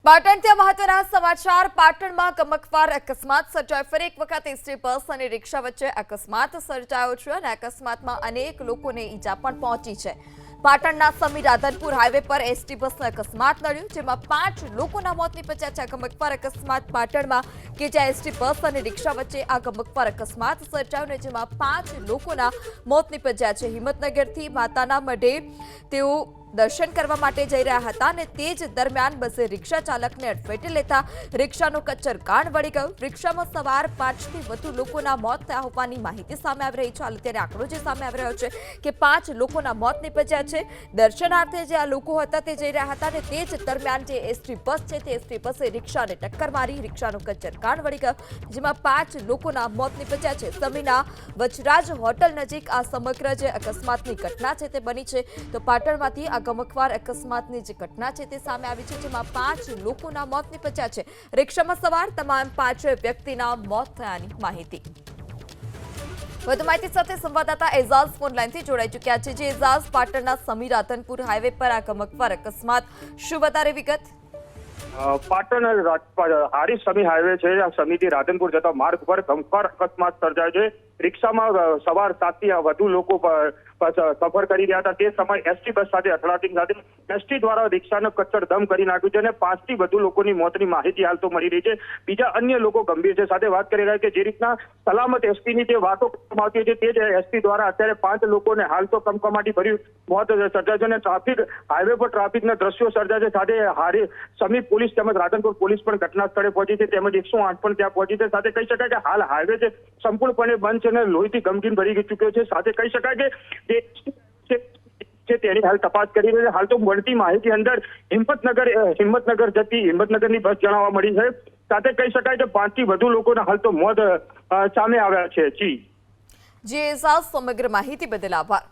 પાટણથી મહત્વના સમાચાર। પાટણમાં ગમખ્વાર અકસ્માત સર્જાયો। ફરી એક વખત એસટી બસ અને રિક્ષા વચ્ચે અકસ્માત સર્જાયો છે અને અકસ્માતમાં અનેક લોકોને ઈજા પણ પહોંચી છે। પાટણના સમી રાધનપુર હાઈવે પર એસટી બસનો અકસ્માત નડ્યો, જેમાં 5 લોકોના મોત નીપજ્યા છે। ગમખ્વાર અકસ્માત પાટણમાં કે જ્યાં એસટી બસ અને રિક્ષા વચ્ચે આ ગમખ્વાર અકસ્માત સર્જાયો ને જેમાં 5 લોકોના મોત નીપજ્યા છે। હિંમતનગરથી માતાના મઢે તેઓ દર્શન કરવા માટે જઈ રહ્યા હતા અને તે જ દરમિયાન બસે રિક્ષા ચાલકને અડફેટે લેતા રિક્ષાનો કચ્ચર કાન વળી ગયો। રિક્ષામાં સવાર 5થી વધુ લોકોના મોત થયા હોવાની માહિતી સામે આવી રહી છે। હાલ અત્યારે આંકડો જે સામે આવી રહ્યો છે કે 5 લોકોના મોત નીપજ્યા છે। દર્શનાર્થે જે આ લોકો હતા તે જઈ રહ્યા હતા અને તે જ દરમિયાન જે એસટી બસ છે તે એસટી બસે રિક્ષાને ટક્કર મારી રિક્ષાનો કચ્ચર કાન વળી ગયો, જેમાં 5 લોકોના મોત નીપજ્યા છે। સમીના વચરાજ હોટલ નજીક આ સમગ્ર જે અકસ્માતની ઘટના છે તે બની છે। તો પાટણમાંથી આ ગમખ્વાર અકસ્માતની જે ઘટના છે તે સામે આવી છે, જેમાં 5 લોકોના મોત નીપજ્યા છે। રિક્ષામાં સવાર તમામ 5 વ્યક્તિના મોત થયાની માહિતી। વધુ માહિતી સાથે સંવાદદાતા એઝાઝ ફોન લાઈનથી જોડાઈ ચૂક્યા છે। જે એઝાઝ, પાટણના સમી રાધનપુર હાઈવે પર આ ગમખ્વાર અકસ્માત, શું વધારે વિગત? પાટણ હારી સમી હાઈવે છે। આ સમીથી રાધનપુર જતા માર્ગ પર ગમખ્વાર અકસ્માત સર્જાયો છે। રિક્ષામાં સવાર 7થી વધુ લોકો સફર કરી રહ્યા હતા। તે સમય એસટી બસ સાથે અથડામણ સાથે એસટી દ્વારા રિક્ષાનો કચ્ચર દમ કરી નાખ્યું છે અને 5થી વધુ લોકોની મોતની માહિતી હાલ તો મળી રહી છે। બીજા અન્ય લોકો ગંભીર છે। સાથે વાત કરી રહ્યા કે જે રીતના સલામત એસટીની જે વાતો કરવામાં આવતી છે તે જ એસટી દ્વારા અત્યારે 5 લોકોને હાલ તો કમકમાટી ભર્યું મોત સર્જાય છે અને ટ્રાફિક હાઈવે પર ટ્રાફિકના દ્રશ્યો સર્જાય છે। સાથે હારી સમી પોલીસ તેમજ રાધનપુર પોલીસ પણ ઘટના સ્થળે પહોંચી છે, તેમજ 108 પણ ત્યાં પહોંચી છે। સાથે કહી શકાય કે હાલ હાઈવે છે સંપૂર્ણપણે બંધ છે અને લોહીથી ગમગીન ભરી ચૂક્યો છે। સાથે કહી શકાય કે તેની હાલ તપાસ કરી રહી છે। હાલ તો મળતી માહિતી અંદર હિંમતનગર જતી હિંમતનગરની બસ જણાવવા મળી છે। સાથે કહી શકાય કે 5થી વધુ લોકોના હાલ તો મોત સામે આવ્યા છે। જી જે સમગ્ર માહિતી બદલ આભાર।